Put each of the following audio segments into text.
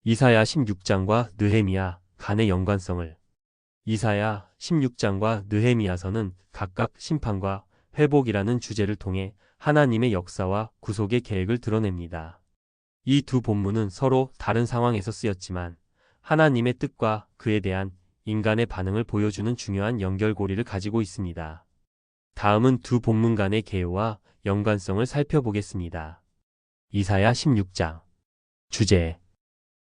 이사야 16장과 느헤미야 간의 연관성을. 이사야 16장과 느헤미야서는 각각 심판과 회복이라는 주제를 통해 하나님의 역사와 구속의 계획을 드러냅니다. 이 두 본문은 서로 다른 상황에서 쓰였지만 하나님의 뜻과 그에 대한 인간의 반응을 보여주는 중요한 연결고리를 가지고 있습니다. 다음은 두 본문 간의 개요와 연관성을 살펴보겠습니다. 이사야 16장 주제.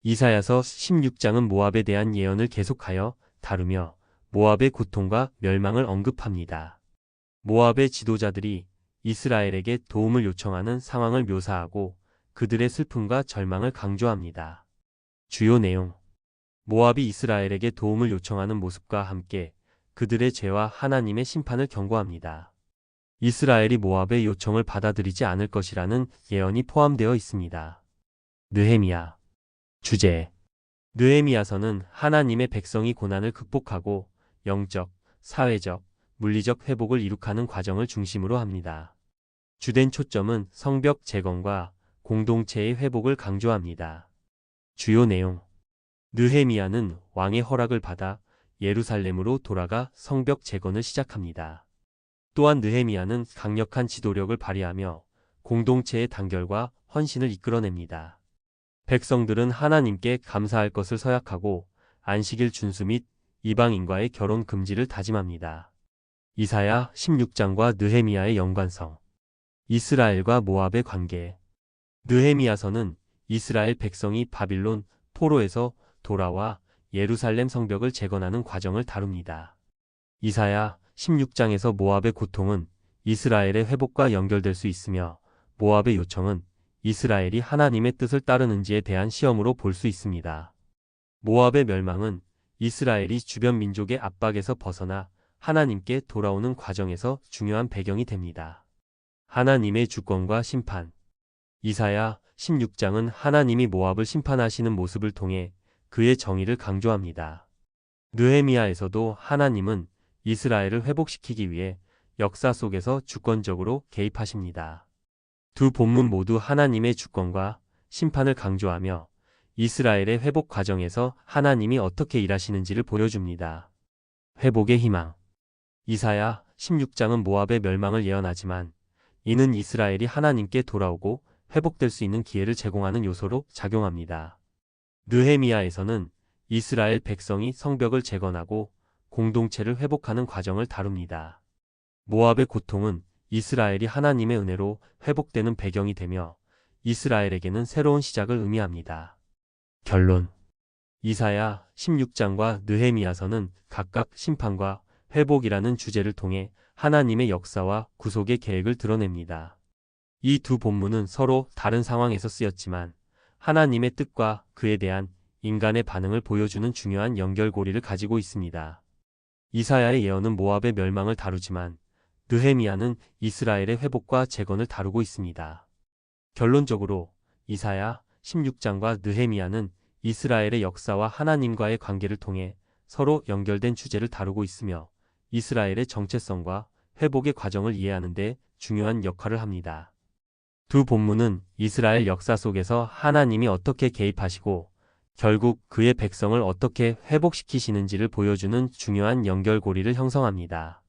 이사야서 16장은 모압에 대한 예언을 계속하여 다루며 모압의 고통과 멸망을 언급합니다. 모압의 지도자들이 이스라엘에게 도움을 요청하는 상황을 묘사하고 그들의 슬픔과 절망을 강조합니다. 주요 내용. 모압이 이스라엘에게 도움을 요청하는 모습과 함께 그들의 죄와 하나님의 심판을 경고합니다. 이스라엘이 모압의 요청을 받아들이지 않을 것이라는 예언이 포함되어 있습니다. 느헤미야 주제. 느헤미야서는 하나님의 백성이 고난을 극복하고 영적, 사회적, 물리적 회복을 이룩하는 과정을 중심으로 합니다. 주된 초점은 성벽 재건과 공동체의 회복을 강조합니다. 주요 내용. 느헤미야는 왕의 허락을 받아 예루살렘으로 돌아가 성벽 재건을 시작합니다. 또한 느헤미야는 강력한 지도력을 발휘하며 공동체의 단결과 헌신을 이끌어냅니다. 백성들은 하나님께 감사할 것을 서약하고 안식일 준수 및 이방인과의 결혼 금지를 다짐합니다. 이사야 16장과 느헤미야의 연관성. 이스라엘과 모압의 관계. 느헤미야서는 이스라엘 백성이 바빌론 포로에서 돌아와 예루살렘 성벽을 재건하는 과정을 다룹니다. 이사야 16장에서 모압의 고통은 이스라엘의 회복과 연결될 수 있으며 모압의 요청은 이스라엘이 하나님의 뜻을 따르는지에 대한 시험으로 볼 수 있습니다. 모압의 멸망은 이스라엘이 주변 민족의 압박에서 벗어나 하나님께 돌아오는 과정에서 중요한 배경이 됩니다. 하나님의 주권과 심판. 이사야 16장은 하나님이 모압을 심판하시는 모습을 통해 그의 정의를 강조합니다. 느헤미야에서도 하나님은 이스라엘을 회복시키기 위해 역사 속에서 주권적으로 개입하십니다. 두 본문 모두 하나님의 주권과 심판을 강조하며 이스라엘의 회복 과정에서 하나님이 어떻게 일하시는지를 보여줍니다. 회복의 희망. 이사야 16장은 모압의 멸망을 예언하지만 이는 이스라엘이 하나님께 돌아오고 회복될 수 있는 기회를 제공하는 요소로 작용합니다. 느헤미야에서는 이스라엘 백성이 성벽을 재건하고 공동체를 회복하는 과정을 다룹니다. 모압의 고통은 이스라엘이 하나님의 은혜로 회복되는 배경이 되며 이스라엘에게는 새로운 시작을 의미합니다. 결론. 이사야 16장과 느헤미야서는 각각 심판과 회복이라는 주제를 통해 하나님의 역사와 구속의 계획을 드러냅니다. 이 두 본문은 서로 다른 상황에서 쓰였지만 하나님의 뜻과 그에 대한 인간의 반응을 보여주는 중요한 연결고리를 가지고 있습니다. 이사야의 예언은 모압의 멸망을 다루지만 느헤미야는 이스라엘의 회복과 재건을 다루고 있습니다. 결론적으로 이사야 16장과 느헤미야는 이스라엘의 역사와 하나님과의 관계를 통해 서로 연결된 주제를 다루고 있으며 이스라엘의 정체성과 회복의 과정을 이해하는 데 중요한 역할을 합니다. 두 본문은 이스라엘 역사 속에서 하나님이 어떻게 개입하시고 결국 그의 백성을 어떻게 회복시키시는지를 보여주는 중요한 연결고리를 형성합니다.